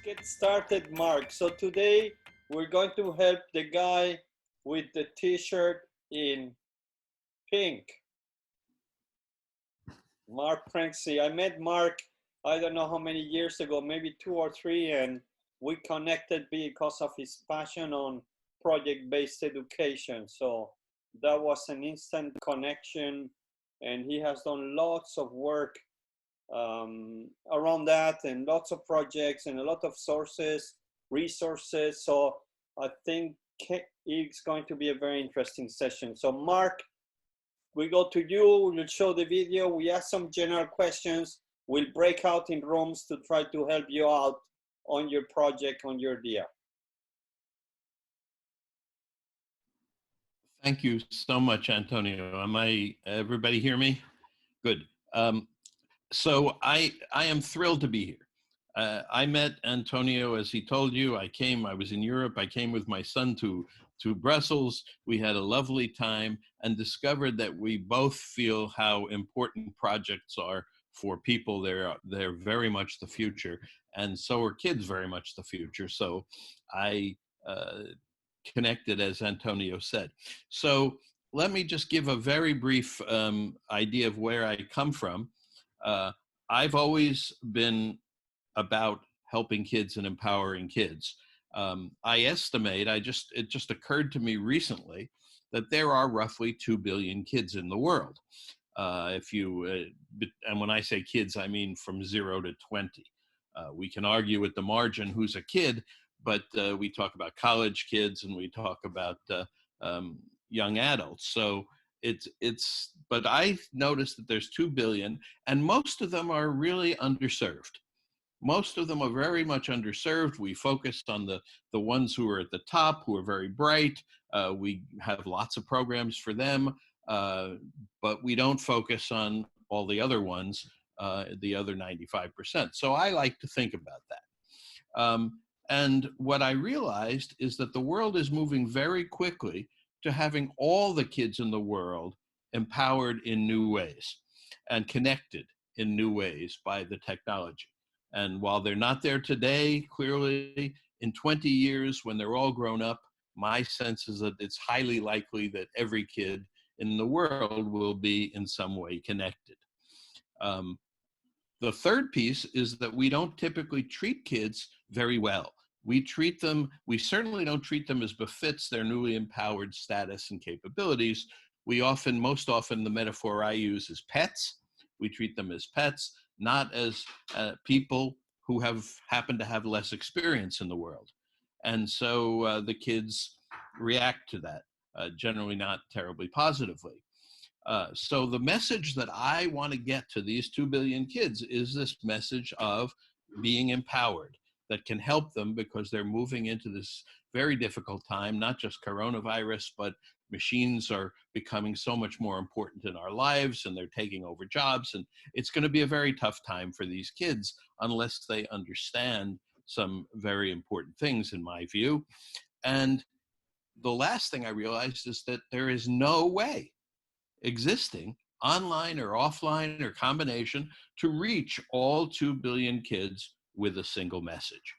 Get started, Mark. So today we're going to help the guy with the t-shirt in pink, Mark Pranksy. I met Mark, I don't know how many years ago, maybe 2 or 3, and we connected because of his passion on project-based education. So that was an instant connection, and he has done lots of work around that, and lots of projects and a lot of resources. So I think it's going to be a very interesting session. So Mark, we go to you, we'll show the video, we ask some general questions, we'll break out in rooms to try to help you out on your project, on your idea. Thank you so much, Antonio. Everybody hear me? Good. So I am thrilled to be here. I met Antonio, as he told you. I was in Europe. I came with my son to Brussels. We had a lovely time and discovered that we both feel how important projects are for people. They're very much the future, and so are kids very much the future. So I connected, as Antonio said. So let me just give a very brief idea of where I come from. I've always been about helping kids and empowering kids. I estimate, it just occurred to me recently that there are roughly 2 billion kids in the world. And when I say kids, I mean from 0 to 20. We can argue at the margin who's a kid, but we talk about college kids and we talk about young adults. So but I noticed that there's 2 billion, and most of them are really underserved. Most of them are very much underserved. We focused on the ones who are at the top, who are very bright. We have lots of programs for them, but we don't focus on all the other ones, the other 95%. So I like to think about that. And what I realized is that the world is moving very quickly to having all the kids in the world empowered in new ways and connected in new ways by the technology. And while they're not there today, clearly, in 20 years, when they're all grown up, my sense is that it's highly likely that every kid in the world will be in some way connected. The third piece is that we don't typically treat kids very well. We certainly don't treat them as befits their newly empowered status and capabilities. Most often, the metaphor I use is pets. We treat them as pets, not as people who happen to have less experience in the world. And so the kids react to that, generally not terribly positively. So the message that I want to get to these 2 billion kids is this message of being empowered that can help them, because they're moving into this very difficult time, not just coronavirus, but machines are becoming so much more important in our lives, and they're taking over jobs. And it's going to be a very tough time for these kids unless they understand some very important things, in my view. And the last thing I realized is that there is no way existing, online or offline or combination, to reach all 2 billion kids with a single message.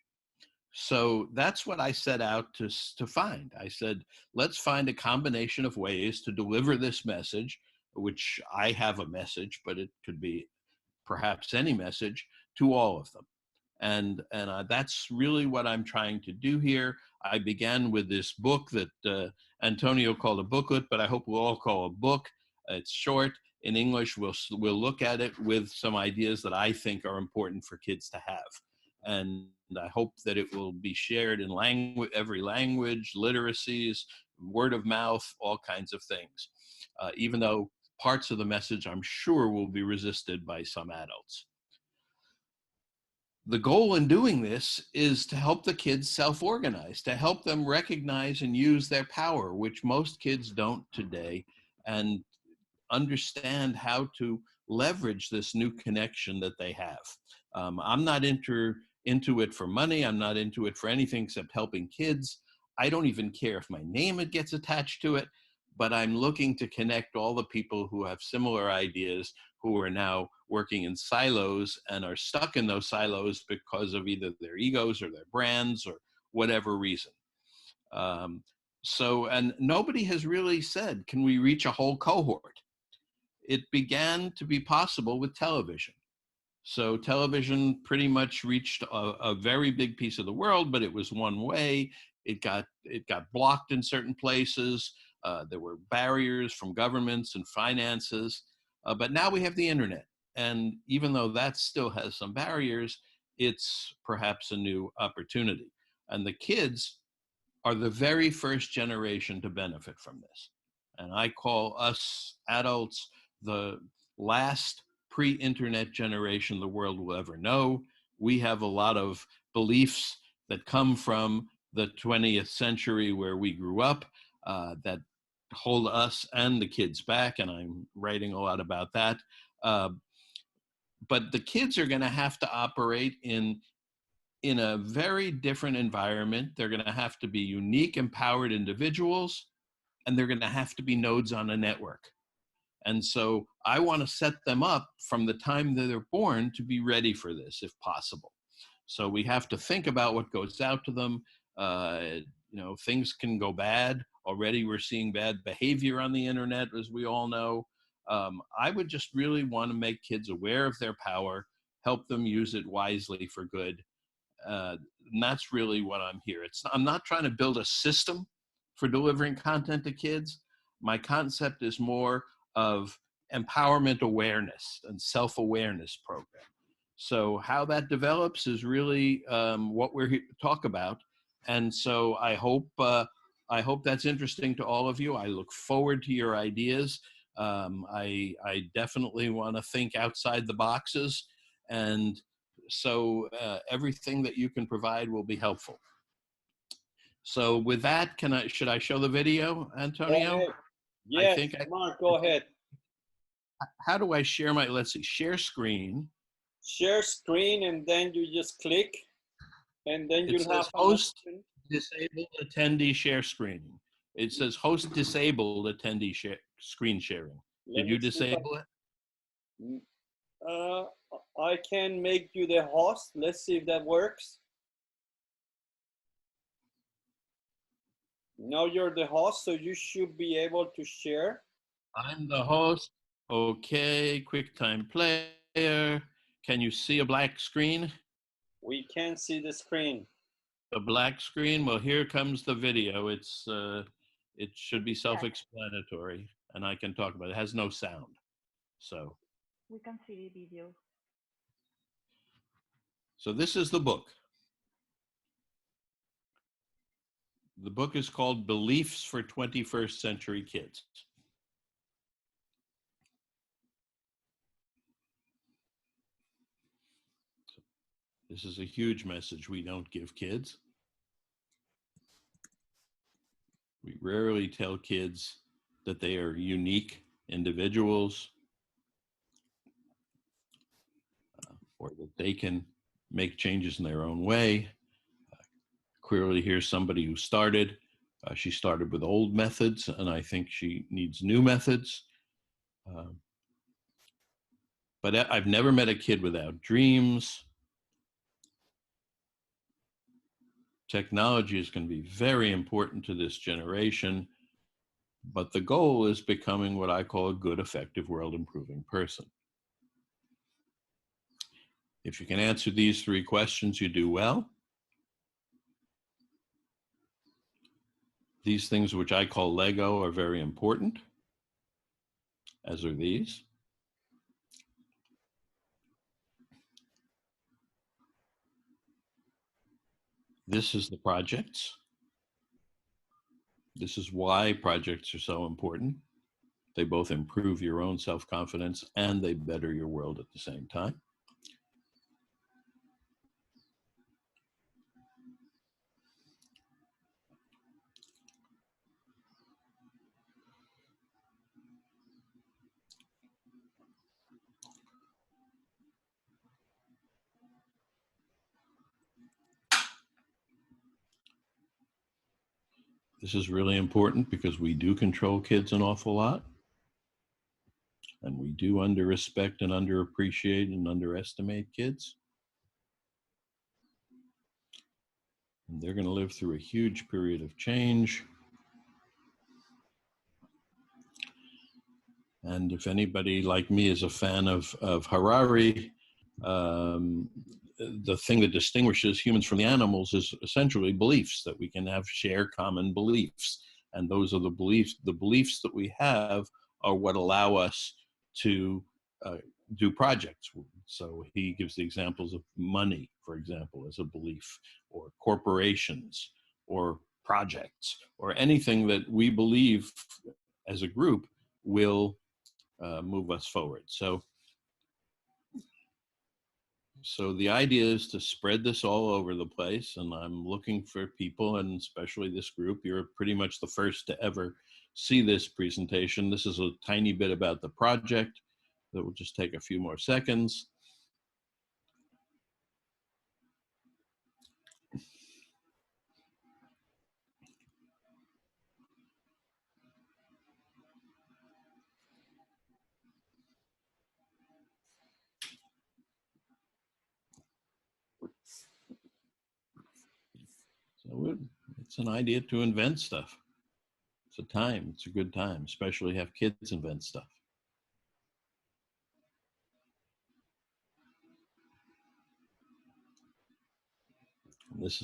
So that's what I set out to find. I said, let's find a combination of ways to deliver this message, which I have a message, but it could be perhaps any message, to all of them. And that's really what I'm trying to do here. I began with this book that Antonio called a booklet, but I hope we'll all call a book. It's short. In English, we'll look at it with some ideas that I think are important for kids to have. And I hope that it will be shared in every language, literacies, word of mouth, all kinds of things. Even though parts of the message, I'm sure, will be resisted by some adults. The goal in doing this is to help the kids self-organize, to help them recognize and use their power, which most kids don't today, and understand how to leverage this new connection that they have. I'm not into it for money. I'm not into it for anything except helping kids. I don't even care if my name gets attached to it, but I'm looking to connect all the people who have similar ideas, who are now working in silos and are stuck in those silos because of either their egos or their brands or whatever reason. And nobody has really said, can we reach a whole cohort? It began to be possible with television. So television pretty much reached a very big piece of the world, but it was one way. It got blocked in certain places. There were barriers from governments and finances. But now we have the internet. And even though that still has some barriers, it's perhaps a new opportunity. And the kids are the very first generation to benefit from this. And I call us adults the last pre-internet generation the world will ever know. We have a lot of beliefs that come from the 20th century where we grew up that hold us and the kids back, and I'm writing a lot about that. But the kids are going to have to operate in a very different environment. They're going to have to be unique, empowered individuals, and they're going to have to be nodes on a network. And so I want to set them up from the time that they're born to be ready for this, if possible. So we have to think about what goes out to them. Things can go bad. Already we're seeing bad behavior on the internet, as we all know. I would just really want to make kids aware of their power, help them use it wisely for good. And that's really what I'm here. I'm not trying to build a system for delivering content to kids. My concept is more of empowerment awareness and self-awareness program. So how that develops is really what we're here to talk about. And so I hope that's interesting to all of you. I look forward to your ideas. I definitely want to think outside the boxes, and so everything that you can provide will be helpful. So with that, should I show the video, Antonio? Yes, Mark, go ahead. How do I share let's see, share screen. Share screen, and then you just click, and then you'll have host disabled attendee share screening. It says host disabled attendee screen sharing. Did you disable it? I can make you the host. Let's see if that works. Now you're the host, so you should be able to share. I'm the host. Okay, QuickTime Player. Can you see a black screen? We can see the screen. A black screen? Well, here comes the video. It should be self-explanatory, and I can talk about it. It has no sound, so. We can see the video. So this is the book. The book is called Beliefs for 21st Century Kids. This is a huge message we don't give kids. We rarely tell kids that they are unique individuals or that they can make changes in their own way. Clearly, here's somebody who started. She started with old methods, and I think she needs new methods. But I've never met a kid without dreams. Technology is going to be very important to this generation, but the goal is becoming what I call a good, effective, world-improving person. If you can answer these 3 questions, you do well. These things, which I call Lego, are very important, as are these. This is the projects. This is why projects are so important. They both improve your own self-confidence and they better your world at the same time. This is really important because we do control kids an awful lot. And we do under-respect and underappreciate and underestimate kids. And they're going to live through a huge period of change. And if anybody like me is a fan of Harari, the thing that distinguishes humans from the animals is essentially beliefs, that we can have share common beliefs. And those are the beliefs that we have are what allow us to do projects. So he gives the examples of money, for example, as a belief, or corporations, or projects, or anything that we believe as a group will move us forward. So the idea is to spread this all over the place, and I'm looking for people, and especially this group. You're pretty much the first to ever see this presentation. This is a tiny bit about the project that will just take a few more seconds. So it's an idea to invent stuff. It's a time, it's a good time, especially have kids invent stuff. This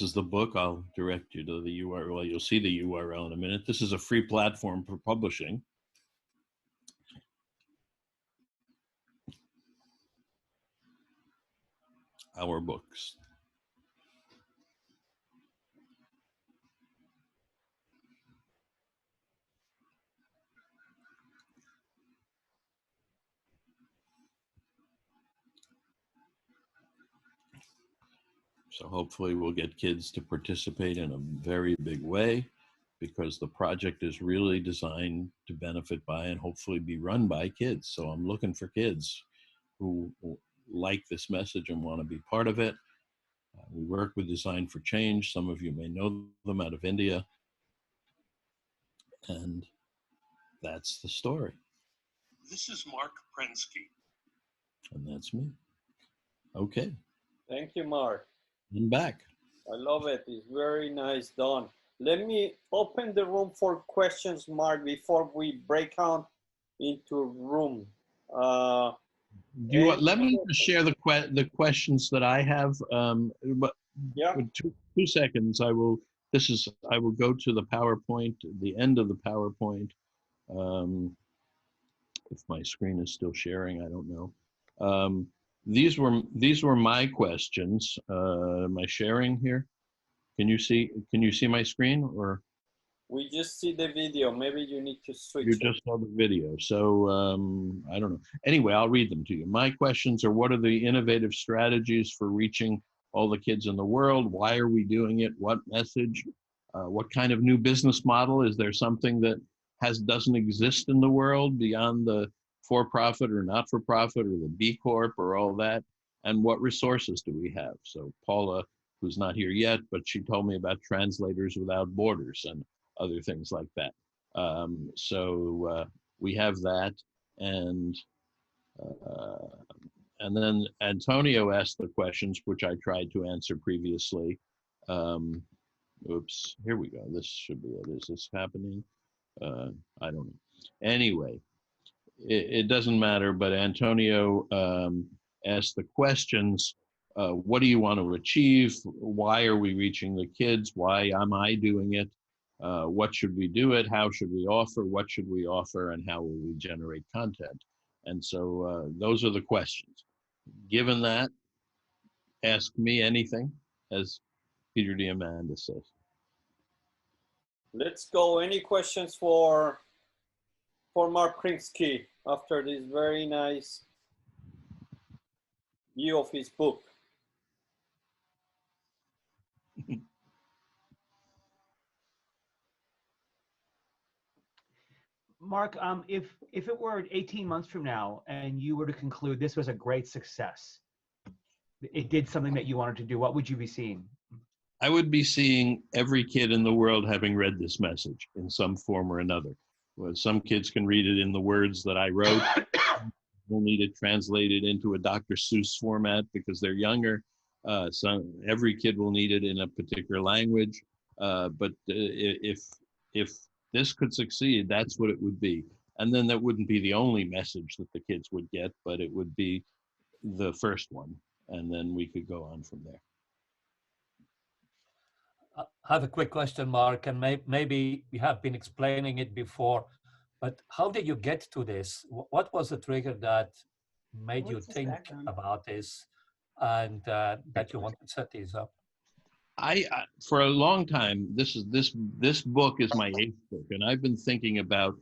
is the book. I'll direct you to the URL. You'll see the URL in a minute. This is a free platform for publishing. Our books. So hopefully we'll get kids to participate in a very big way, because the project is really designed to benefit by and hopefully be run by kids. So I'm looking for kids who like this message and want to be part of it. We work with Design for Change. Some of you may know them out of India. And that's the story. This is Mark Prensky. And that's me. Okay. Thank you, Mark. I'm back. I love it. It's very nice done. Let me open the room for questions, Mark, before we break out into room. Let me just share the questions that I have. But yeah. with 2 seconds, I will go to the PowerPoint, the end of the PowerPoint. If my screen is still sharing, I don't know. These were my questions. Am I sharing here? Can you see my screen, or? We just see the video. Maybe you need to switch. You just saw the video. So I don't know. Anyway, I'll read them to you. My questions are: what are the innovative strategies for reaching all the kids in the world? Why are we doing it? What message? What kind of new business model? Is there something that doesn't exist in the world beyond the for-profit or not-for-profit or the B Corp or all that? And what resources do we have? So Paula, who's not here yet, but she told me about Translators Without Borders and other things like that. We have that, and then Antonio asked the questions, which I tried to answer previously. Oops, here we go. This should be it. Is this happening? I don't know. Anyway, it doesn't matter, but Antonio asked the questions. What do you want to achieve? Why are we reaching the kids? Why am I doing it? What should we do it? How should we offer? What should we offer? And how will we generate content? And so those are the questions. Given that, ask me anything, as Peter Diamandis says. Let's go. Any questions for Mark Prensky after this very nice view of his book? Mark, if it were 18 months from now and you were to conclude this was a great success, it did something that you wanted to do, what would you be seeing? I would be seeing every kid in the world having read this message in some form or another. Well, some kids can read it in the words that I wrote. We'll need it translated into a Dr. Seuss format because they're younger. Every kid will need it in a particular language. But if this could succeed, that's what it would be. And then that wouldn't be the only message that the kids would get, but it would be the first one. And then we could go on from there. I have a quick question, Mark, and maybe you have been explaining it before, but how did you get to this? What was the trigger that made you think about this and that you want to set these up? I for a long time, this book is my 8th book, and I've been thinking about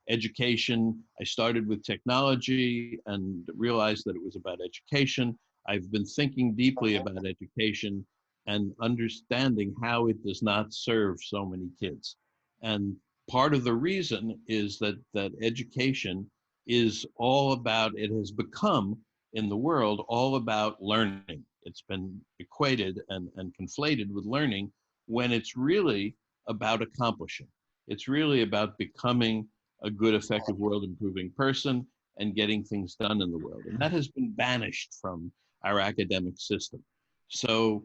education. I started with technology and realized that it was about education. I've been thinking deeply about education and understanding how it does not serve so many kids. And part of the reason is that education is all about, it has become in the world all about learning. It's been equated and conflated with learning when it's really about accomplishing. It's really about becoming a good, effective, world-improving person and getting things done in the world. And that has been banished from our academic system. So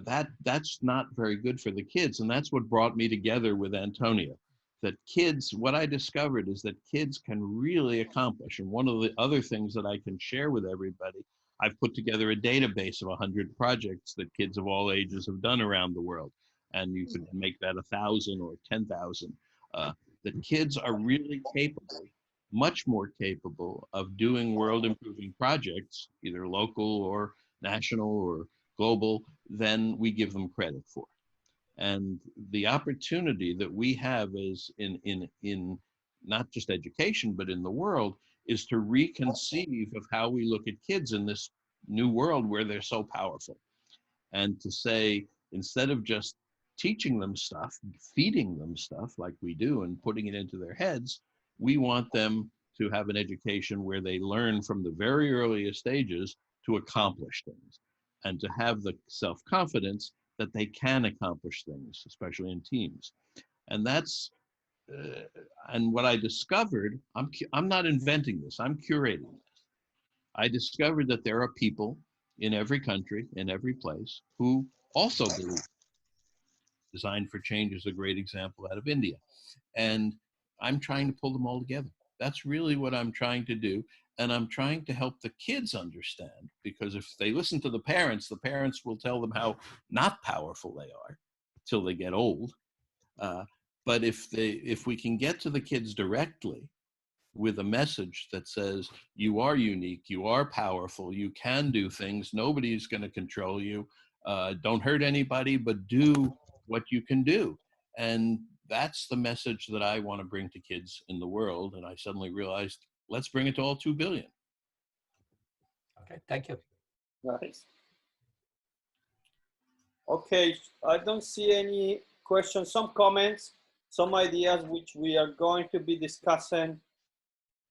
that's not very good for the kids. And that's what brought me together with Antonia. That kids, what I discovered is that kids can really accomplish. And one of the other things that I can share with everybody, I've put together a database of 100 projects that kids of all ages have done around the world. And you could make that 1,000 or 10,000. That kids are really capable, much more capable of doing world improving projects, either local or national or global, than we give them credit for. And the opportunity that we have is in not just education, but in the world, is to reconceive of how we look at kids in this new world where they're so powerful. And to say, instead of just teaching them stuff, feeding them stuff like we do and putting it into their heads, we want them to have an education where they learn from the very earliest stages to accomplish things and to have the self-confidence that they can accomplish things, especially in teams. And that's, and what I discovered, I'm not inventing this, I'm curating this. I discovered that there are people in every country, in every place, who also believe. Design for Change is a great example out of India. And I'm trying to pull them all together. That's really what I'm trying to do. And I'm trying to help the kids understand, because if they listen to the parents will tell them how not powerful they are till they get old. But if we can get to the kids directly with a message that says, you are unique, you are powerful, you can do things, nobody's going to control you, don't hurt anybody, but do what you can do. And that's the message that I want to bring to kids in the world. And I suddenly realized, let's bring it to all 2 billion. Okay, thank you. Nice. Okay, I don't see any questions, some comments, some ideas which we are going to be discussing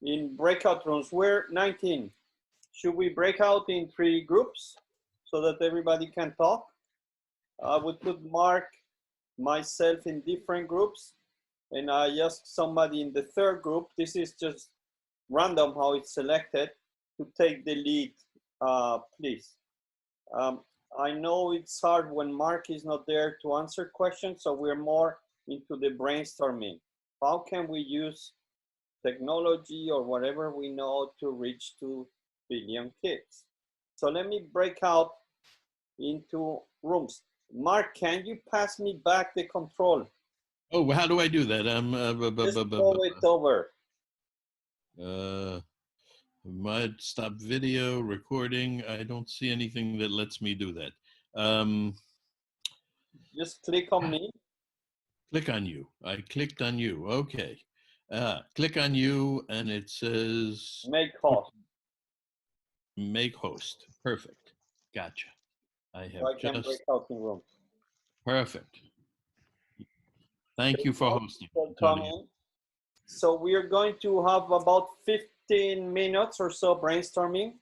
in breakout rooms. We're 19. Should we break out in 3 groups so that everybody can talk? I would put Mark, myself in different groups, and I ask somebody in the 3rd group. This is just random how it's selected, to take the lead, please. I know it's hard when Mark is not there to answer questions, so we're more into the brainstorming. How can we use technology or whatever we know to reach 2 billion kids? So let me break out into rooms. Mark, can you pass me back the control? Oh, how do I do that? Just throw it over. Might stop video recording. I don't see anything that lets me do that. Just click on me. Click on you. I clicked on you. Okay. Click on you, and it says Make host. Make host. Perfect. Gotcha. I have So I can break out in rooms. Perfect. Thank you for hosting. So we are going to have about 15 minutes or so brainstorming,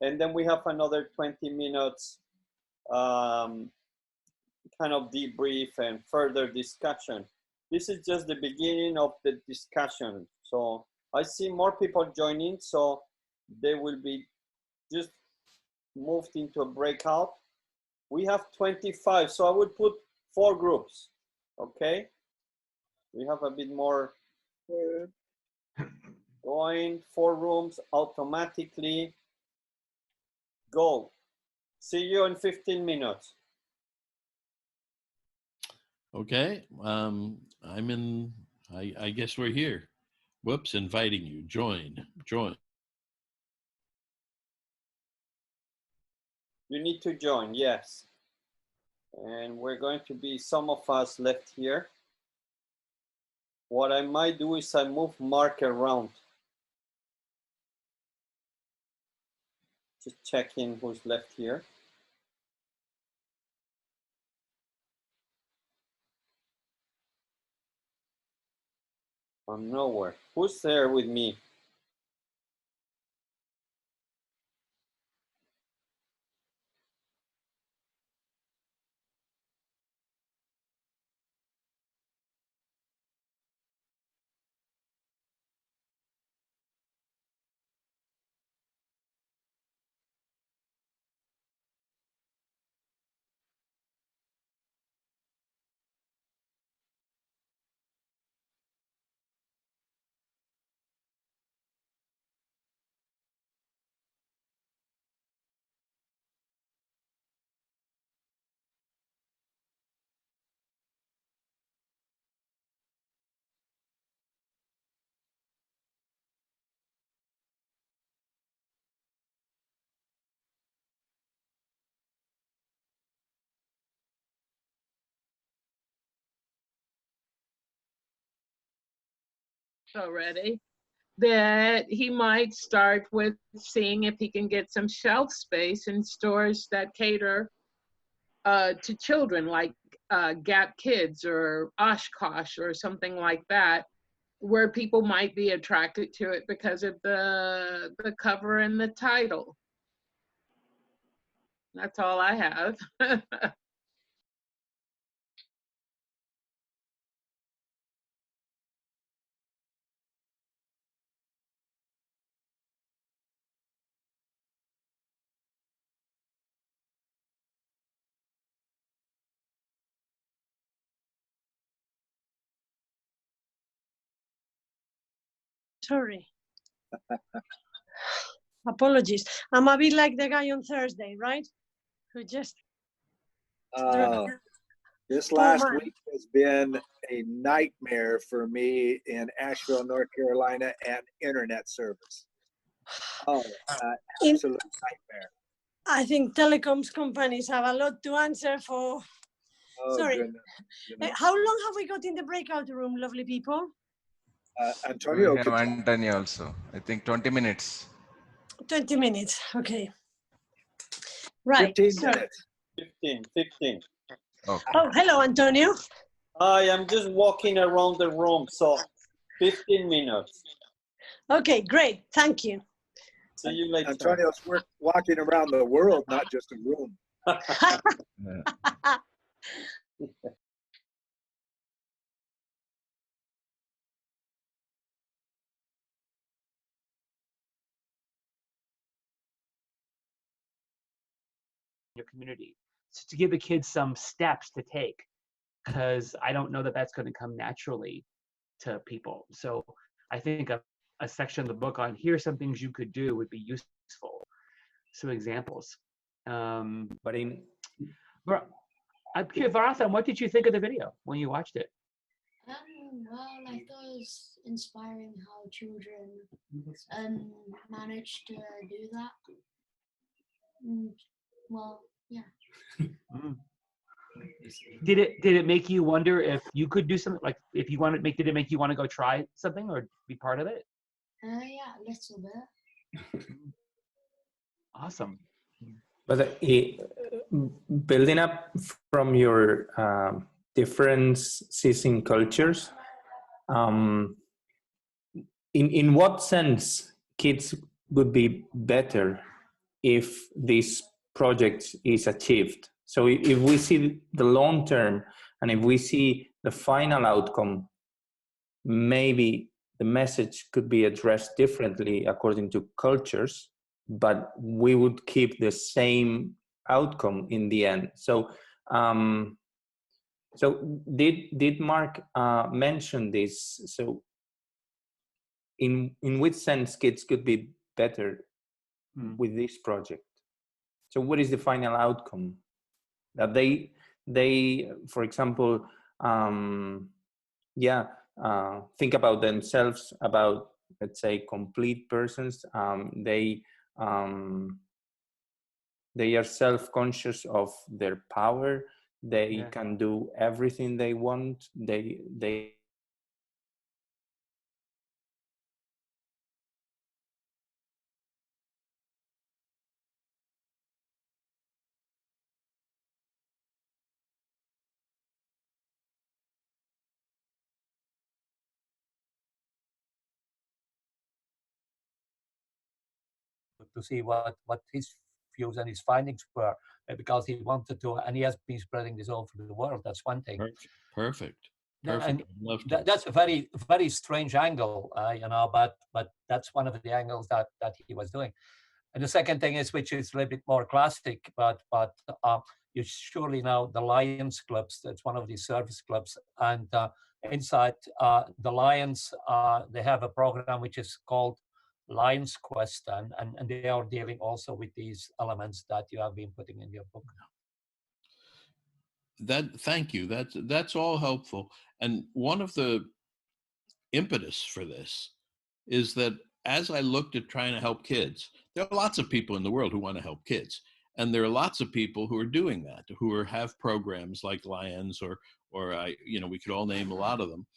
and then we have another 20 minutes kind of debrief and further discussion. this is just the beginning of the discussion. So I see more people joining, so they will be just moved into a breakout. We have 25, so I would put 4 groups, okay? We have a bit more going, 4 rooms automatically. Go. See you in 15 minutes. Okay, I guess we're here. Whoops, inviting you, join. You need to join, yes. And we're going to be some of us left here. What I might do is I move Mark around. Just checking who's left here. I'm nowhere. Who's there with me? Already, that he might start with seeing if he can get some shelf space in stores that cater to children, like Gap Kids or Oshkosh or something like that, where people might be attracted to it because of the cover and the title. That's all I have. Sorry. Apologies. I'm a bit like the guy on Thursday, right? Who just... This last week has been a nightmare for me in Asheville, North Carolina, and internet service. Oh, absolute nightmare. I think telecoms companies have a lot to answer for. Oh, Sorry. goodness. How long have we got in the breakout room, lovely people? Antonio, we have Antonio also. I think 20 minutes. 20 minutes. Okay. Right. 15 minutes. 15. Okay. Oh, hello, Antonio. I am just walking around the room, so 15 minutes. Okay, great. Thank you. See you later. Antonio's walking around the world, not just a room. Your community, so to give the kids some steps to take, because I don't know that that's going to come naturally to people. So I think a section of the book on here's some things you could do would be useful. Some examples. But in I'm curious, Varathan, what did you think of the video when you watched it? Well, I thought it was inspiring how children manage to do that. Well, yeah. Did it make you wonder if you could do something, like if you wanted did it make you want to go try something or be part of it? Yeah, a little bit. Awesome. But building up from your differences in cultures, in what sense kids would be better if this project is achieved? So if we see the long term And if we see the final outcome, maybe the message could be addressed differently according to cultures, but we would keep the same outcome in the end. So, so did Mark mention this? So, in which sense kids could be better with this project? So, what is the final outcome? That they, for example, think about themselves, about, let's say, complete persons. They are self-conscious of their power. They can do everything they want. They to see what his views and his findings were, because he wanted to, and he has been spreading this all over the world. That's one thing. Perfect. And I'd love to. that's a very, very strange angle, but that's one of the angles that he was doing. And the second thing is, which is a little bit more classic, but you surely know the Lions clubs. That's one of these service clubs, and inside the Lions, they have a program which is called Lions Quest, and they are dealing also with these elements that you have been putting in your book. Thank you. That's all helpful. And one of the impetus for this is that as I looked at trying to help kids, there are lots of people in the world who want to help kids. And there are lots of people who are doing that, who have programs like Lions or we could all name a lot of them.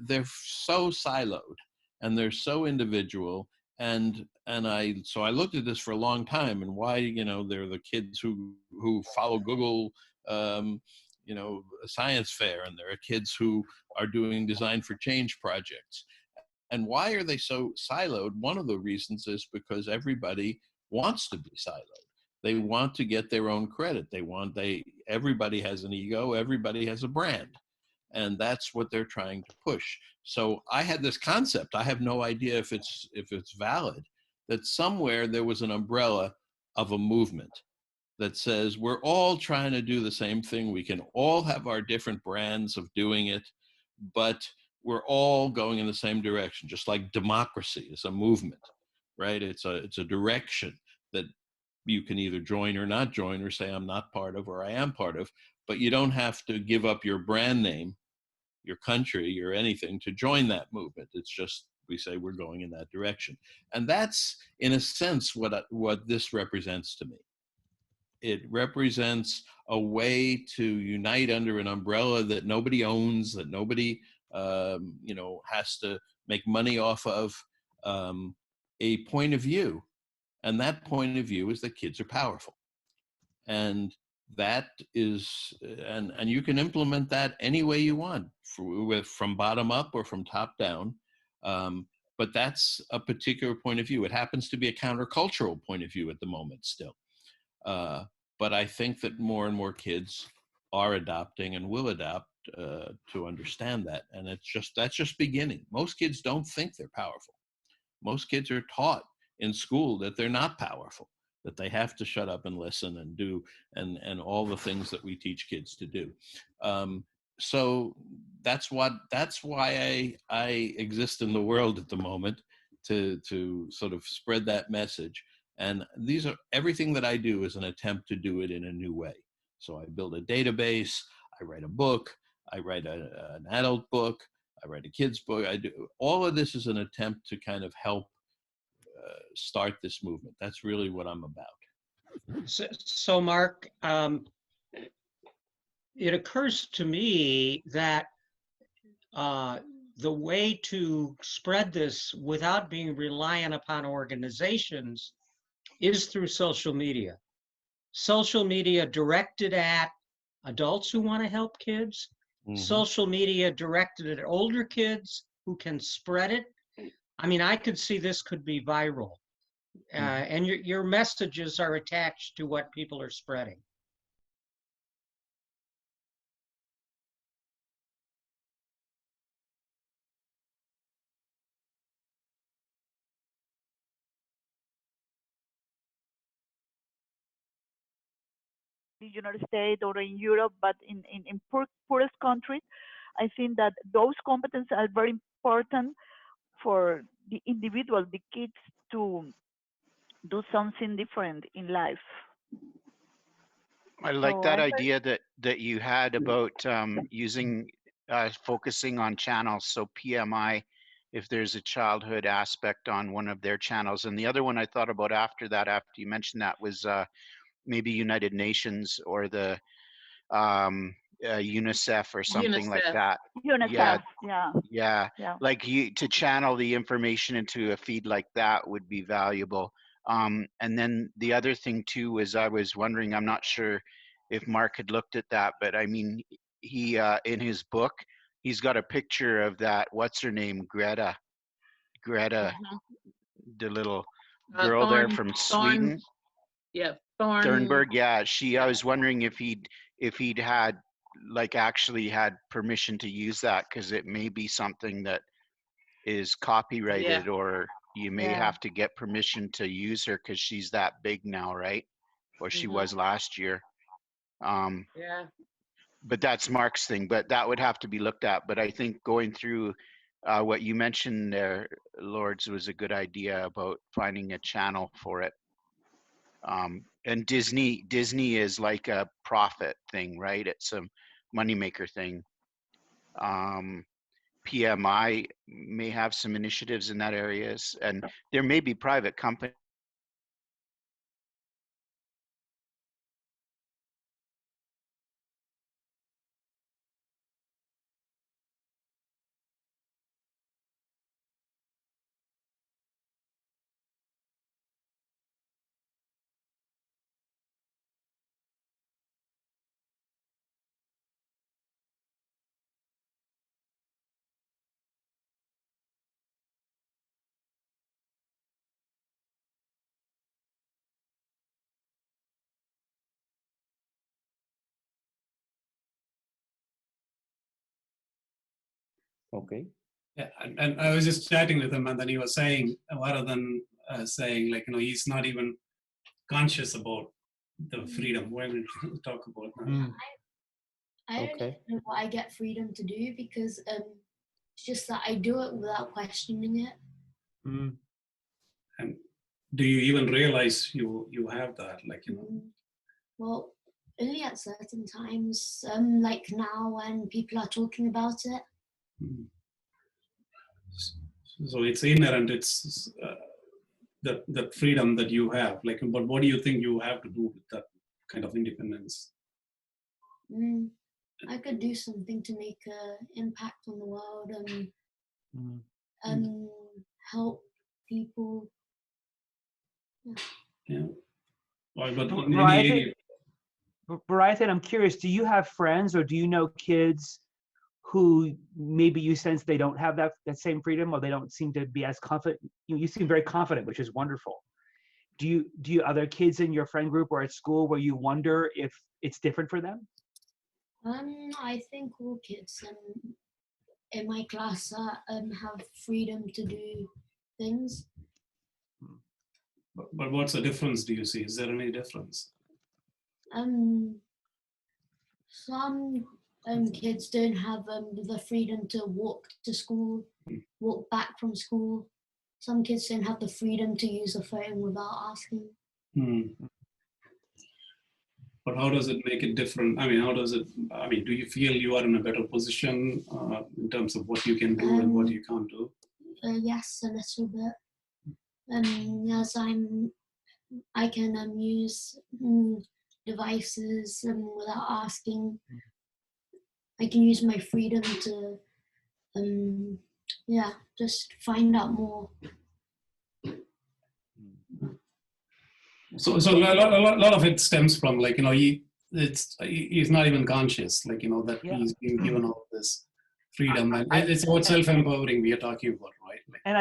They're so siloed and they're so individual. So I looked at this for a long time, and why, they're the kids who follow Google, science fair, and there are kids who are doing design for change projects. And why are they so siloed? One of the reasons is because everybody wants to be siloed. They want to get their own credit. Everybody has an ego, everybody has a brand. And that's what they're trying to push. So I had this concept, I have no idea if it's valid, that somewhere there was an umbrella of a movement that says we're all trying to do the same thing. We can all have our different brands of doing it, but we're all going in the same direction, just like democracy is a movement, right? It's a direction that you can either join or not join, or say I'm not part of or I am part of, but you don't have to give up your brand name, your country, or anything to join that movement. It's just, we say we're going in that direction. And that's, in a sense, what this represents to me. It represents a way to unite under an umbrella that nobody owns, that nobody has to make money off of, a point of view. And that point of view is that kids are powerful. And that is, and you can implement that any way you want, from bottom up or from top down. But that's a particular point of view. It happens to be a countercultural point of view at the moment still. But I think that more and more kids are adopting and will adopt to understand that. And that's just beginning. Most kids don't think they're powerful. Most kids are taught in school that they're not powerful, that they have to shut up and listen and do and all the things that we teach kids to do. So that's why I exist in the world at the moment, to sort of spread that message. And everything that I do is an attempt to do it in a new way. So I build a database, I write a book, I write an adult book, I write a kid's book. I do all of this is an attempt to kind of help start this movement. That's really what I'm about. So Mark, it occurs to me that the way to spread this without being reliant upon organizations is through social media. Social media directed at adults who want to help kids, social media directed at older kids who can spread it. I mean, I could see this could be viral. And your messages are attached to what people are spreading. the United States or in Europe, but in poorest countries, I think that those competencies are very important for the individual, the kids, to do something different in life. I like So that I idea that you had about using focusing on channels. So PMI, if there's a childhood aspect on one of their channels, and the other one I thought about after that, after you mentioned that, was maybe United Nations or the UNICEF or something like UNICEF. that. UNICEF, Yeah, yeah. like to channel the information into a feed like that would be valuable. And then the other thing too is I was wondering, I'm not sure if Mark had looked at that, but I mean, he in his book, he's got a picture of that, what's her name, Greta, the little girl there from Sweden. Yeah, Thornburg, yeah. I yeah. was wondering if he'd had like actually had permission to use that, because it may be something that is copyrighted, or you may have to get permission to use her because she's that big now, right? Or she was last year. Yeah. But that's Mark's thing, but that would have to be looked at. But I think going through what you mentioned there, Lords, was a good idea about finding a channel for it. And Disney is like a profit thing, right? It's a moneymaker thing. PMI may have some initiatives in that areas, and there may be private companies. Okay. Yeah, and I was just chatting with him, and then he was saying, rather than saying, like, he's not even conscious about the freedom. Why don't we talk about that? I don't even know what I get freedom to do, because it's just that I do it without questioning it. And do you even realize you have that, like, Well, only at certain times, like now when people are talking about it. So it's inherent. It's that freedom that you have. Like, but what do you think you have to do with that kind of independence? I could do something to make an impact on the world and help people. Yeah. Well, but Verizon, I'm curious, do you have friends or do you know kids who maybe you sense they don't have that same freedom, or they don't seem to be as confident? You seem very confident, which is wonderful. Do you other kids in your friend group or at school where you wonder if it's different for them? I think all kids in my class have freedom to do things. But what's the difference, do you see? Is there any difference? Some kids don't have the freedom to walk to school, walk back from school. Some kids don't have the freedom to use a phone without asking. But how does it make it different? I mean, do you feel you are in a better position in terms of what you can do and what you can't do? Yes, a little bit. As I can use devices without asking. I can use my freedom to, just find out more. So a lot of it stems from, like, he's not even conscious, like, that he's being given all this freedom, and it's about self-empowering we are talking about, right? Like, and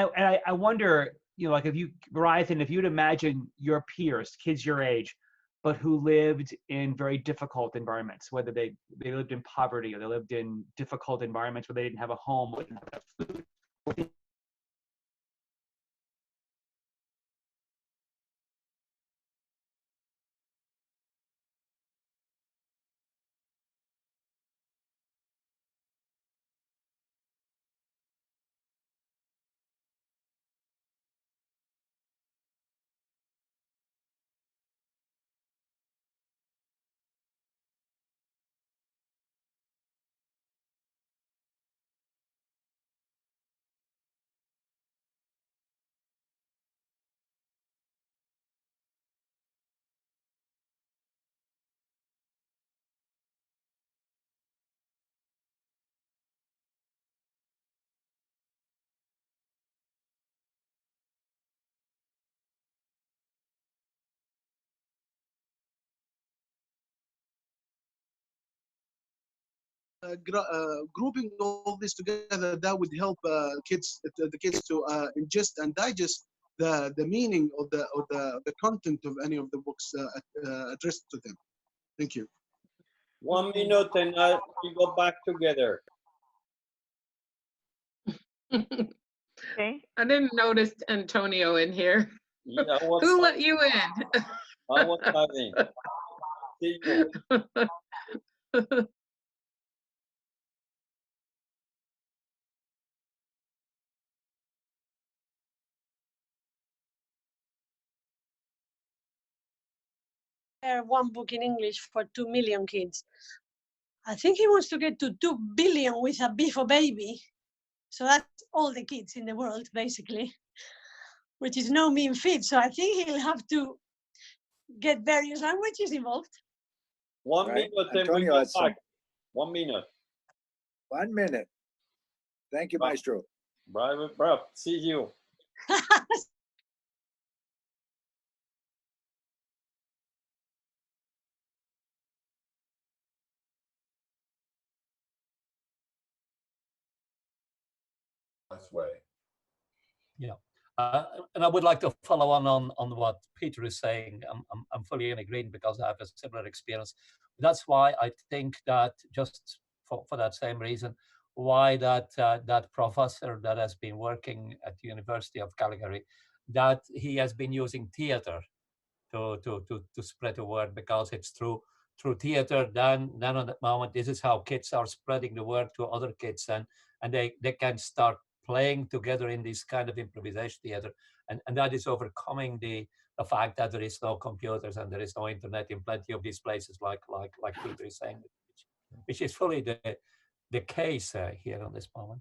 I wonder, like, if you, Verizon, if you'd imagine your peers, kids your age, but who lived in very difficult environments, whether they lived in poverty or they lived in difficult environments where they didn't have a home, wouldn't have food. grouping all this together, that would help the kids to ingest and digest the meaning of the content of any of the books addressed to them. Thank you. 1 minute and we go back together. Okay. I didn't notice Antonio in here. Yeah, Who let you in? I was having. See you. One book in English for 2 million kids. I think he wants to get to 2 billion with a B for baby. So that's all the kids in the world, basically, which is no mean feat. So I think he'll have to get various languages involved. 1 Right. minute and we Antonio go has some. back. 1 minute. 1 minute. Thank you, Maestro. Bravo. See you. Way. Yeah, and I would like to follow on what Peter is saying. I'm fully in agreement because I have a similar experience. That's why I think that just for that same reason, why that professor that has been working at the University of Calgary, that he has been using theater to spread the word, because it's through theater. Then on that moment, this is how kids are spreading the word to other kids, and they can start playing together in this kind of improvisation theater, and that is overcoming the fact that there is no computers and there is no internet in plenty of these places, like Peter is saying, which is fully the case here on this moment.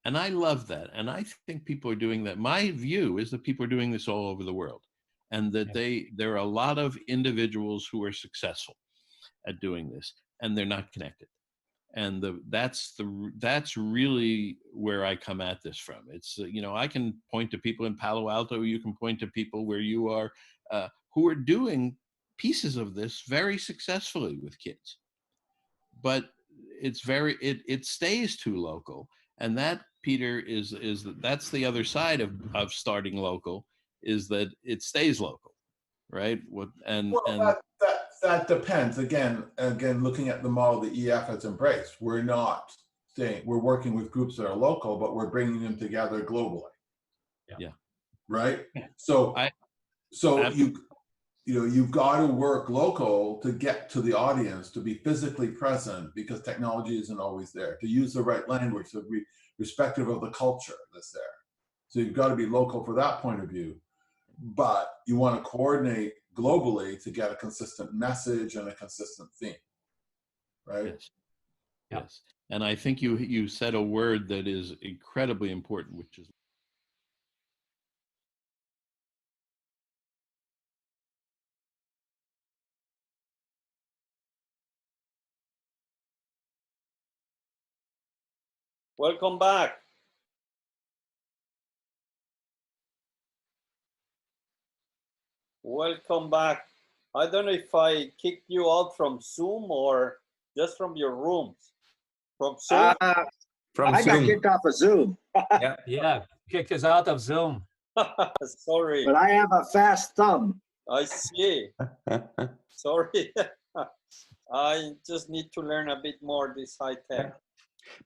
And I love that, and I think people are doing that. My view is that people are doing this all over the world, and that there are a lot of individuals who are successful at doing this, and they're not connected. And that's really where I come at this from. It's I can point to people in Palo Alto. You can point to people where you are who are doing pieces of this very successfully with kids. But it stays too local, and that, Peter, that's the other side of starting local, is that it stays local, right? That depends. Again, looking at the model that EF has embraced, we're not saying we're working with groups that are local, but we're bringing them together globally. Yeah. Right. So you've got to work local to get to the audience, to be physically present, because technology isn't always there. To use the right language, to be respective of the culture that's there. So you've got to be local for that point of view, but you want to coordinate globally to get a consistent message and a consistent theme, right? Yes. And I think you said a word that is incredibly important, which is Welcome back. Welcome back. I don't know if I kicked you out from Zoom or just from your rooms. From Zoom? I got kicked off of Zoom. Yeah, kicked us out of Zoom. Sorry. But I have a fast thumb. I see. Sorry. I just need to learn a bit more this high tech.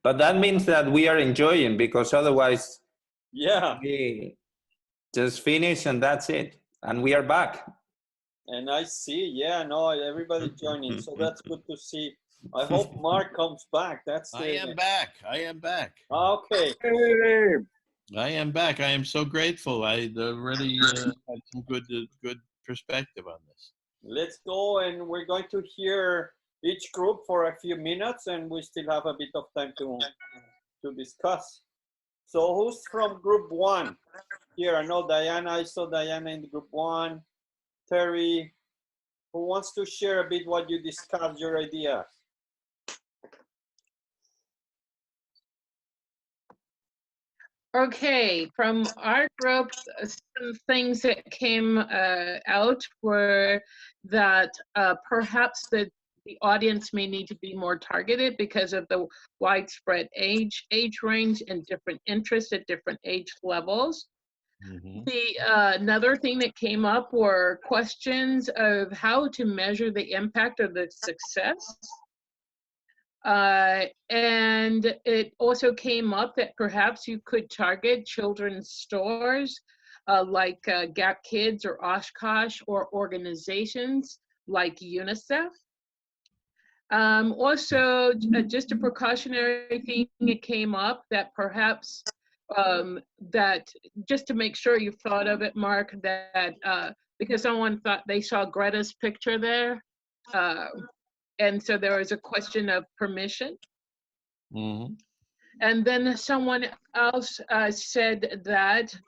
But that means that we are enjoying, because otherwise we just finish and that's it. And we are back. And I see, everybody joining. So that's good to see. I hope Mark comes back. I am back. Okay. I am back. I am so grateful. I already had some good perspective on this. Let's go, and we're going to hear each group for a few minutes, and we still have a bit of time to discuss. So who's from group 1? Here, I know Diana. I saw Diana in the group 1. Terry, who wants to share a bit what you discussed, your ideas? Okay, from our group, some things that came out were that perhaps the the audience may need to be more targeted because of the widespread age range and different interests at different age levels. Another thing that came up were questions of how to measure the impact of the success. And it also came up that perhaps you could target children's stores like Gap Kids or Oshkosh, or organizations like UNICEF. Also, just a precautionary thing, it came up that perhaps that just to make sure you've thought of it, Mark, that because someone thought they saw Greta's picture there, and so there was a question of permission. And then someone else said that,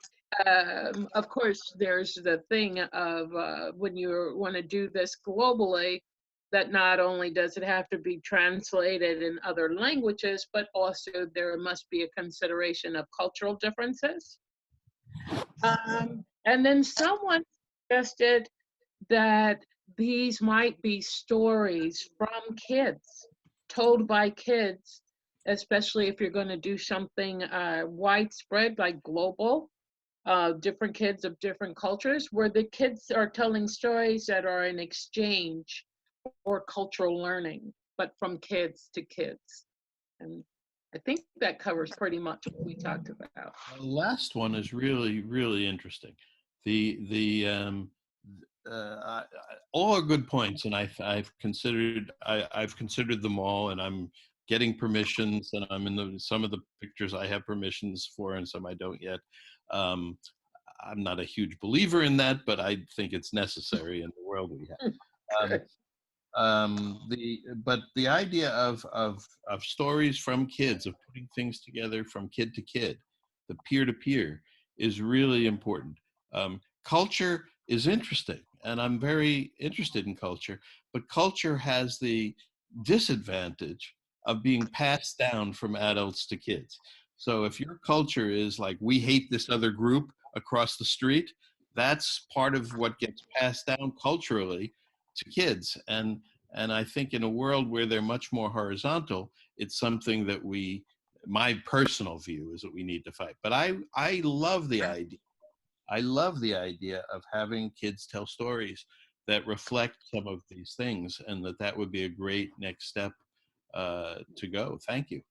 of course, there's the thing of when you want to do this globally, that not only does it have to be translated in other languages, but also there must be a consideration of cultural differences. And then someone suggested that these might be stories from kids, told by kids, especially if you're going to do something widespread, like global, different kids of different cultures, where the kids are telling stories that are an exchange or cultural learning, but from kids to kids. And I think that covers pretty much what we talked about. The last one is really, really interesting. All are good points, and I've considered them all, and I'm getting permissions, and I'm in some of the pictures I have permissions for, and some I don't yet. I'm not a huge believer in that, but I think it's necessary in the world we have. But the idea of stories from kids, of putting things together from kid to kid, the peer-to-peer, is really important. Culture is interesting, and I'm very interested in culture, but culture has the disadvantage of being passed down from adults to kids. So if your culture is like, we hate this other group across the street, that's part of what gets passed down culturally to kids. And I think in a world where they're much more horizontal, it's something that my personal view is that we need to fight. But I love the idea. I love the idea of having kids tell stories that reflect some of these things, and that would be a great next step to go. Thank you.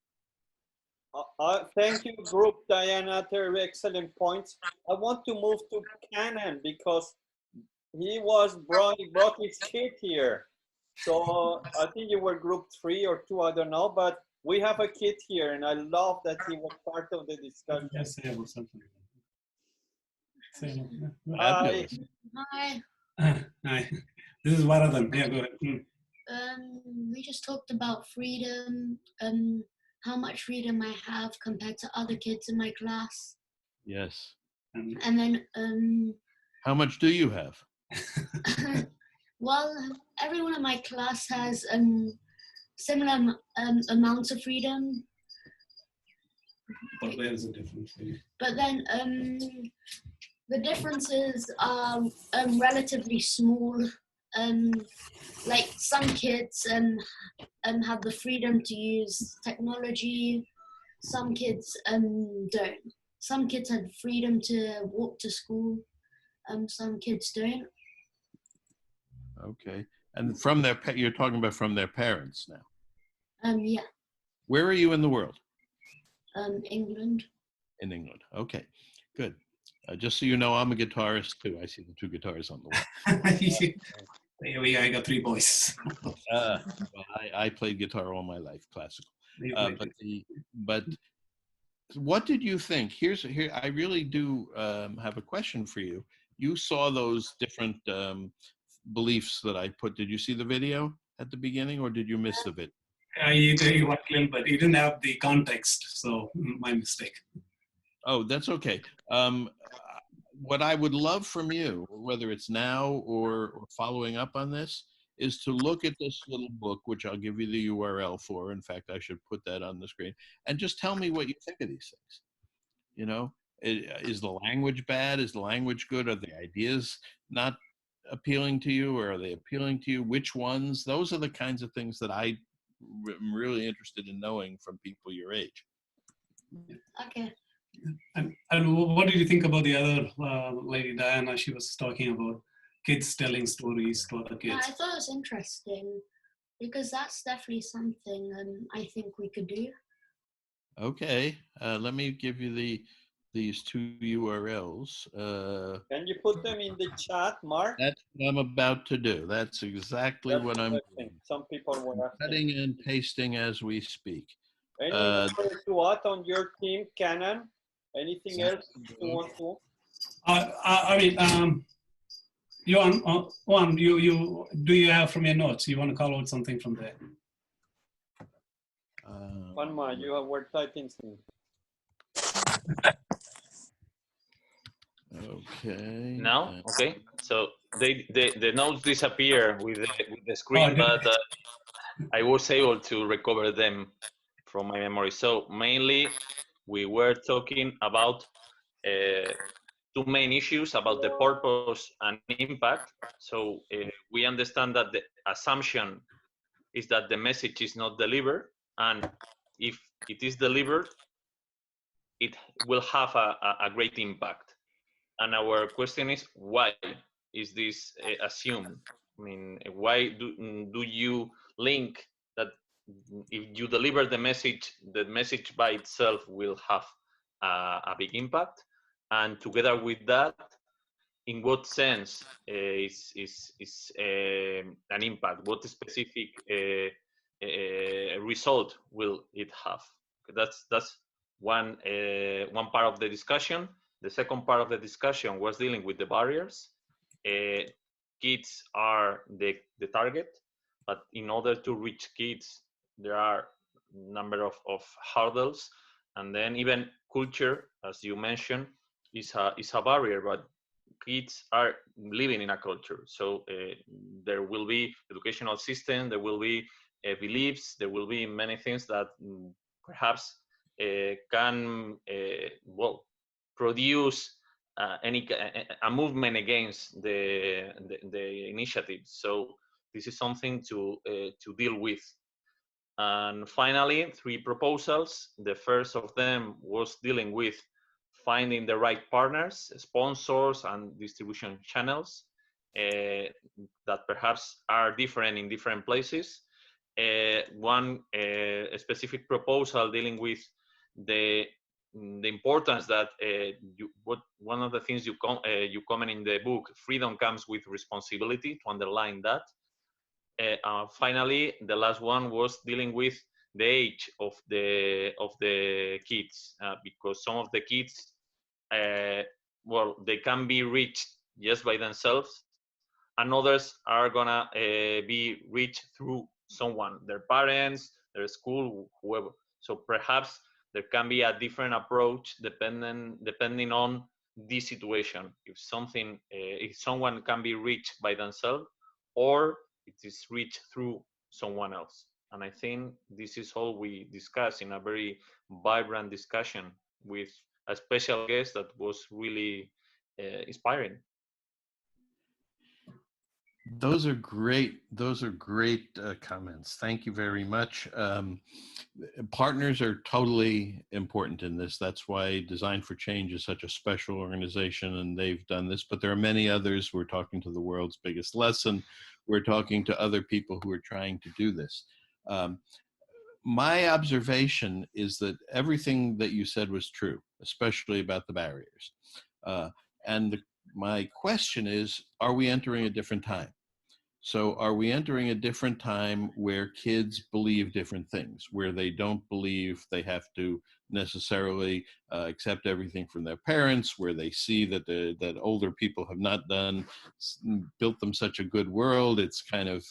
Thank you, group. Diana, very excellent points. I want to move to Canon because he brought his kid here. So I think you were group 3 or 2, I don't know, but we have a kid here, and I love that he was part of the discussion. Just say about something. Hi. Hi. This is Varadhan. Yeah, go ahead. We just talked about freedom, how much freedom I have compared to other kids in my class. Yes. And then how much do you have? Well, everyone in my class has similar amounts of freedom. But there's a difference. But then the differences are relatively small. Like some kids have the freedom to use technology. Some kids don't. Some kids had freedom to walk to school. Some kids don't. Okay. And from you're talking about from their parents now? Yeah. Where are you in the world? England. In England. Okay, good. Just so you know, I'm a guitarist too. I see the 2 guitars on the wall. I got 3 boys. Well, I played guitar all my life, classical. But what did you think? Here, I really do have a question for you. You saw those different beliefs that I put. Did you see the video at the beginning, or did you miss the video? You watched a little, but you didn't have the context, so my mistake. Oh, that's okay. What I would love from you, whether it's now or following up on this, is to look at this little book, which I'll give you the URL for. In fact, I should put that on the screen, and just tell me what you think of these things. You know, is the language bad? Is the language good? Are the ideas not appealing to you, or are they appealing to you? Which ones? Those are the kinds of things that I'm really interested in knowing from people your age. Okay. And what did you think about the other lady, Diana? She was talking about kids telling stories to other Yeah, kids. I thought it was interesting because that's definitely something I think we could do. Okay, let me give you these two URLs. Can you put them in the chat, Mark? That's what I'm about to do. That's exactly That's what I'm interesting. Some people were asking. cutting and pasting as we speak. Anything to add on your team, Canon? Anything else you want to? I mean, Juan, you do you have from your notes? You want to call out something from there? Juanma, you were typing something. Okay. Now, okay. So the notes disappear with the screen, but I was able to recover them from my memory. So mainly, we were talking about two main issues about the purpose and impact. So we understand that the assumption is that the message is not delivered, and if it is delivered, it will have a great impact. And our question is, why is this assumed? I mean, why do you link that if you deliver the message by itself will have a big impact? And together with that, in what sense is an impact? What specific result will it have? That's one part of the discussion. The second part of the discussion was dealing with the barriers. Kids are the target, but in order to reach kids, there are a number of hurdles, and then even culture, as you mentioned, is a barrier. But kids are living in a culture, so there will be educational system, there will be beliefs, there will be many things that perhaps can produce a movement against the initiative. So this is something to deal with. And finally, 3 proposals. The first of them was dealing with finding the right partners, sponsors, and distribution channels that perhaps are different in different places. One specific proposal dealing with the importance that one of the things you comment in the book, freedom comes with responsibility, to underline that. Finally, the last one was dealing with the age of the kids, because some of the kids, they can be reached just by themselves, and others are gonna be reached through someone, their parents, their school, whoever. So perhaps there can be a different approach depending on this situation. If someone can be reached by themselves, or it is reached through someone else. And I think this is all we discussed in a very vibrant discussion with a special guest that was really inspiring. Those are great. Those are great comments. Thank you very much. Partners are totally important in this. That's why Design for Change is such a special organization, and they've done this. But there are many others. We're talking to the world's biggest lesson. We're talking to other people who are trying to do this. My observation is that everything that you said was true, especially about the barriers. My question is, are we entering a different time? So are we entering a different time where kids believe different things, where they don't believe they have to necessarily accept everything from their parents, where they see that that older people have not built them such a good world, it's kind of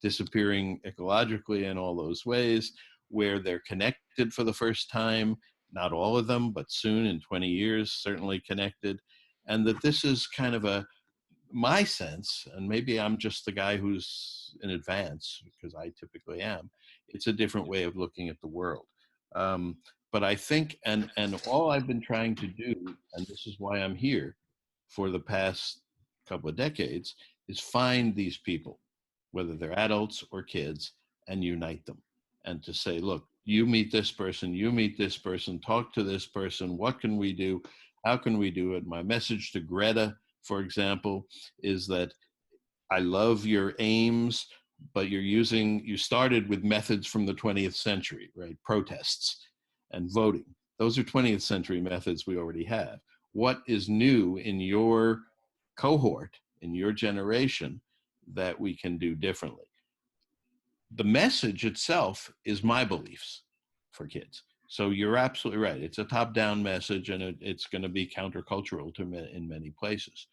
disappearing ecologically in all those ways, where they're connected for the first time, not all of them, but soon in 20 years, certainly connected, and that this is kind of my sense, and maybe I'm just the guy who's in advance, because I typically am, it's a different way of looking at the world. But I think, and all I've been trying to do, and this is why I'm here for the past couple of decades, is find these people, whether they're adults or kids, and unite them. And to say, look, you meet this person, talk to this person, what can we do? How can we do it? My message to Greta, for example, is that I love your aims, but you started with methods from the 20th century, right? Protests and voting. Those are 20th century methods we already have. What is new in your cohort, in your generation, that we can do differently? The message itself is my beliefs for kids. So you're absolutely right. It's a top-down message, and it's going to be countercultural in many places.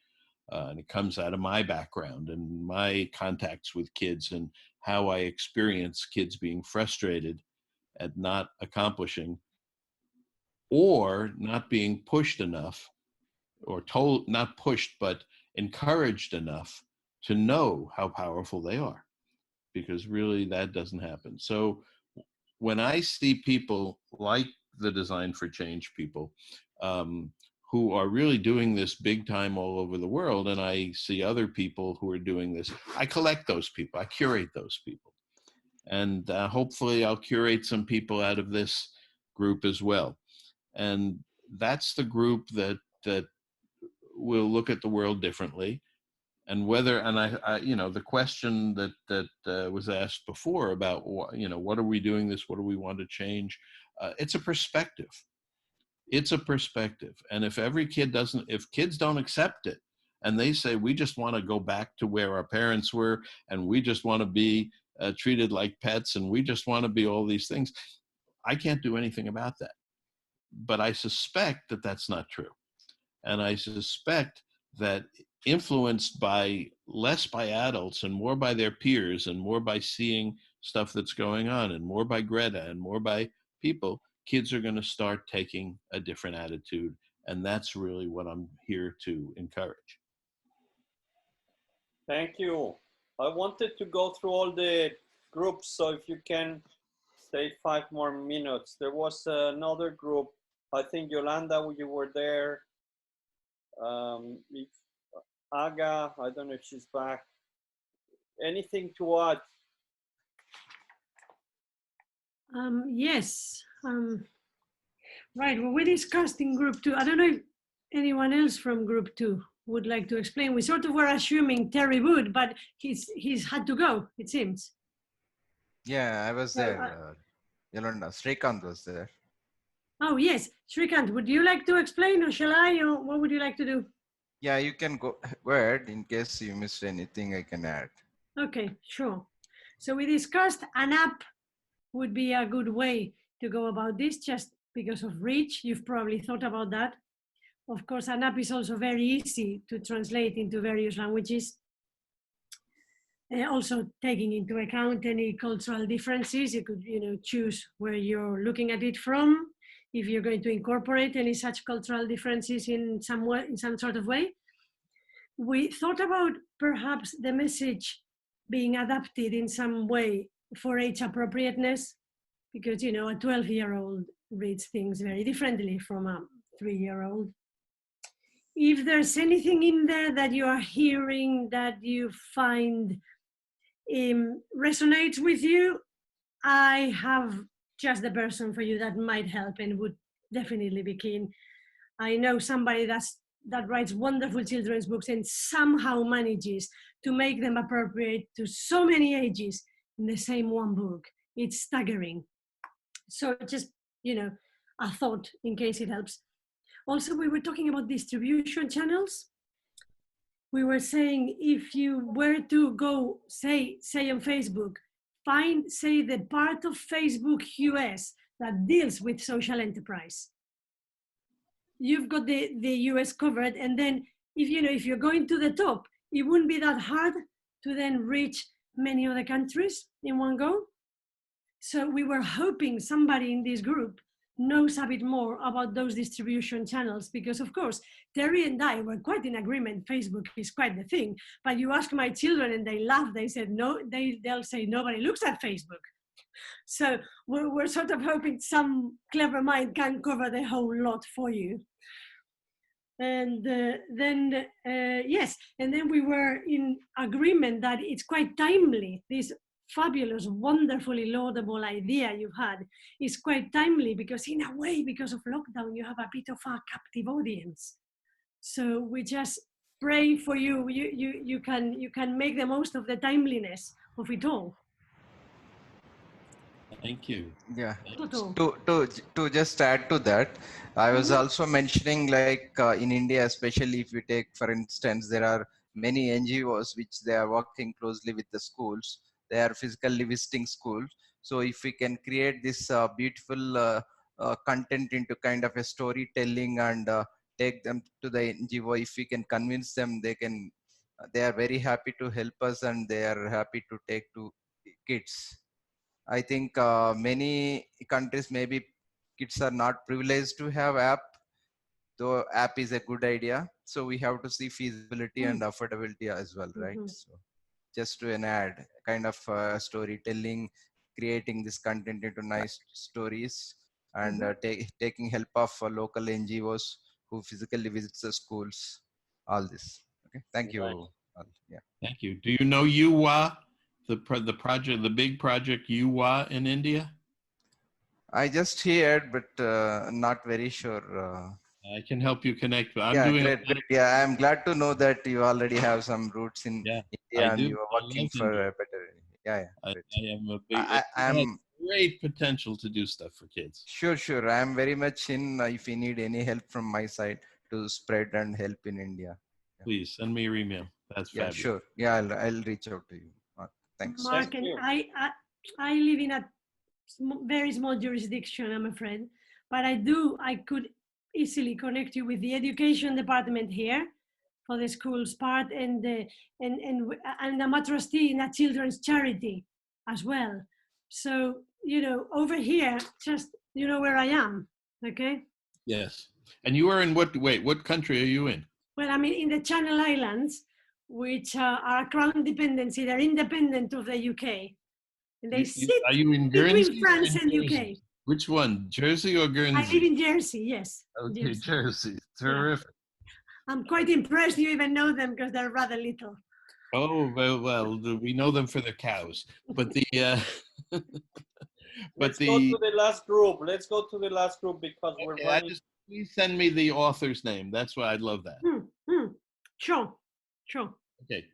And it comes out of my background and my contacts with kids and how I experience kids being frustrated at not accomplishing or not being pushed enough, or told, not pushed, but encouraged enough to know how powerful they are, because really that doesn't happen. So when I see people like the Design for Change people, who are really doing this big time all over the world, and I see other people who are doing this, I collect those people, I curate those people. And hopefully I'll curate some people out of this group as well. And that's the group that will look at the world differently. And whether, and I you know, the question that was asked before about, you know, what are we doing this, what do we want to change? It's a perspective. It's a perspective. And if every kid doesn't, if kids don't accept it, and they say, we just want to go back to where our parents were, and we just want to be treated like pets, and we just want to be all these things, I can't do anything about that. But I suspect that that's not true. And I suspect that influenced by less by adults and more by their peers and more by seeing stuff that's going on and more by Greta and more by people, kids are going to start taking a different attitude. And that's really what I'm here to encourage. Thank you. I wanted to go through all the groups, so if you can stay 5 more minutes. There was another group, I think Yolanda, you were there. If Aga, I don't know if she's back. Anything to add? Yes. Right. Well, we discussed in group 2. I don't know if anyone else from group 2 would like to explain. We sort of were assuming Terry would, but he's had to go, it seems. Yeah, I was there. Yolanda, Srikanth was there. Oh, yes. Srikant, would you like to explain, or shall I, or what would you like to do? Yeah, you can go ahead. In case you missed anything, I can add. Okay, sure. So we discussed an app would be a good way to go about this, just because of reach. You've probably thought about that. Of course, an app is also very easy to translate into various languages. Also taking into account any cultural differences, you could, choose where you're looking at it from. If you're going to incorporate any such cultural differences in some way, in some sort of way. We thought about perhaps the message being adapted in some way for age appropriateness, because, a 12-year-old reads things very differently from a 3-year-old. If there's anything in there that you are hearing that you find resonates with you, I have just the person for you that might help and would definitely be keen. I know somebody that writes wonderful children's books and somehow manages to make them appropriate to so many ages in the same one book. It's staggering. So just, a thought in case it helps. Also, we were talking about distribution channels. We were saying if you were to go, say on Facebook, find, say, the part of Facebook US that deals with social enterprise. You've got the US covered, and then if you're going to the top, it wouldn't be that hard to then reach many other countries in one go. So we were hoping somebody in this group knows a bit more about those distribution channels, because of course, Terry and I were quite in agreement, Facebook is quite the thing, but you ask my children and they laugh, they said, no, they'll say nobody looks at Facebook. So we're sort of hoping some clever mind can cover the whole lot for you. And yes, and then we were in agreement that it's quite timely. This fabulous, wonderfully laudable idea you've had is quite timely because in a way, because of lockdown, you have a bit of a captive audience. So we just pray for you. You can make the most of the timeliness of it all. Thank you. Yeah. Toto. To just add to that, I was also mentioning like in India, especially if you take, for instance, there are many NGOs which they are working closely with the schools. They are physically visiting schools. So if we can create this beautiful content into kind of a storytelling and take them to the NGO, if we can convince them, they are very happy to help us and they are happy to take to kids. I think many countries, maybe kids are not privileged to have app, though app is a good idea. So we have to see feasibility and affordability as well, right? So just to an ad, kind of storytelling, creating this content into nice stories and taking help of local NGOs who physically visits the schools, all this. Okay, thank you. Right. Yeah. Thank you. Do you know UWA, the project, the big project UWA in India? I just heard, but not very sure. I can help you connect. I'm Yeah, doing. great. Yeah, I'm glad to know that you already have some roots in Yeah, India I and do. you are I working love for India. a better. Yeah, I great. am a big. I It am has great potential to do stuff for kids. sure. I am very much in. If you need any help from my side to spread and help in India. Yeah. Please send me your email. That's Yeah, fabulous. sure. Yeah, I'll reach out to you. Thanks. Mark, and I live in a very small jurisdiction, I'm afraid, but I could easily connect you with the education department here for the school's part, and I'm a trustee in a children's charity as well. So, over here, just, where I am, okay? Yes. And you are in what country are you in? Well, I mean, in the Channel Islands, which are a crown dependency, they're independent of the UK. And they sit Are you in between Guernsey? France and UK. Which one, Jersey or Guernsey? I live in Jersey, yes. Okay, Jersey. Terrific. Yeah. I'm quite impressed you even know them because they're rather little. Oh, well, we know them for their cows. But the Let's go to the last group. Let's go to the last group because we're running. Please send me the author's name. That's why I'd love that. Sure. Okay.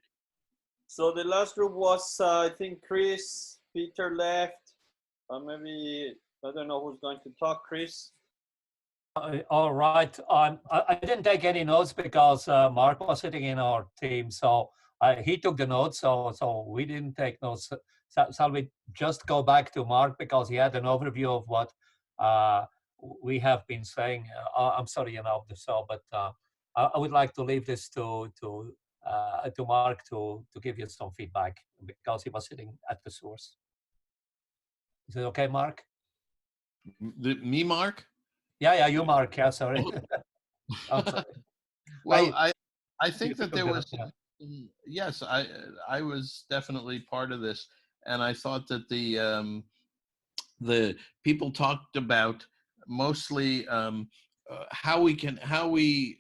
So the last group was, I think, Chris, Peter left. Maybe, I don't know who's going to talk, Chris. All right. I didn't take any notes because Mark was sitting in our team. So he took the notes. So we didn't take notes. Shall we just go back to Mark because he had an overview of what we have been saying? I'm sorry, but I would like to leave this to Mark to give you some feedback because he was sitting at the source. Is it okay, Mark? Me, Mark? Yeah, you, Mark. Yeah, sorry. I'm sorry. Well, I think that there was. Yes, I was definitely part of this, and I thought that the people talked about mostly how we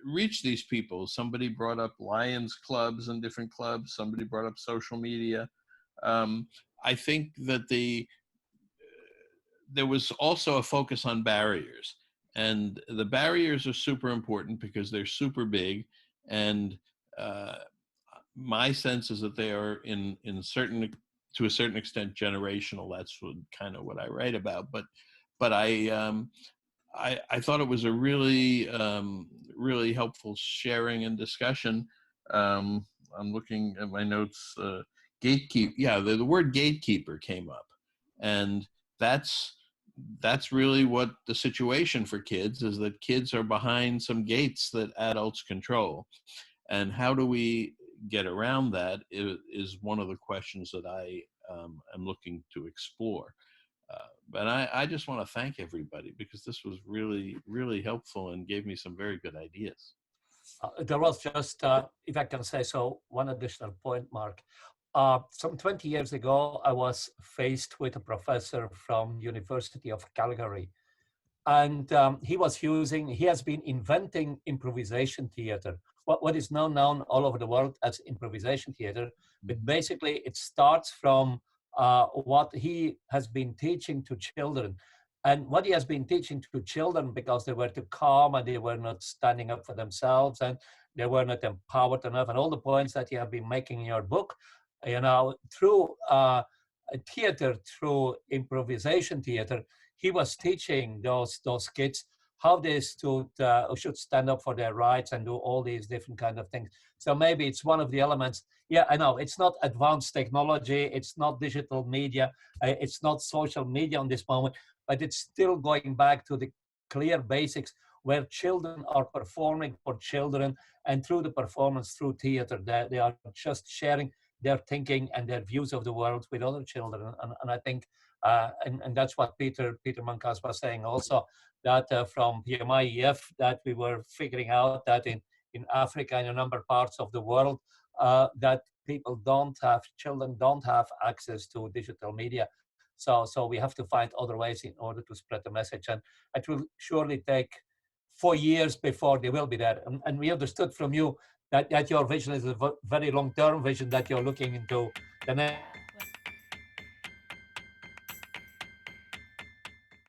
reach these people. Somebody brought up Lions clubs and different clubs. Somebody brought up social media. I think that there was also a focus on barriers, and the barriers are super important because they're super big, and my sense is that they are to a certain extent generational. That's kind of what I write about, but I thought it was a really really helpful sharing and discussion. I'm looking at my notes. Gatekeep, yeah, the word gatekeeper came up, and that's really what the situation for kids is, that kids are behind some gates that adults control. And how do we get around that is one of the questions that I am looking to explore. But I just want to thank everybody because this was really, really helpful and gave me some very good ideas. There was just, if I can say so, one additional point, Mark. Some 20 years ago, I was faced with a professor from University of Calgary and he has been inventing improvisation theater, what is now known all over the world as improvisation theater. But basically it starts from what he has been teaching to children. And what he has been teaching to children, because they were too calm and they were not standing up for themselves and they were not empowered enough, and all the points that you have been making in your book, through theater, through improvisation theater, he was teaching those kids how they should stand up for their rights and do all these different kind of things. So maybe it's one of the elements. Yeah, I know it's not advanced technology, it's not digital media, it's not social media on this moment, but it's still going back to the clear basics where children are performing for children, and through the performance, through theater, they are just sharing their thinking and their views of the world with other children. And I think, and that's what Peter Mankas was saying also, that from PMIEF, that we were figuring out that in Africa and a number of parts of the world, that children don't have access to digital media. So we have to find other ways in order to spread the message. And it will surely take 4 years before they will be there. And we understood from you that your vision is a very long-term vision, that you're looking into the next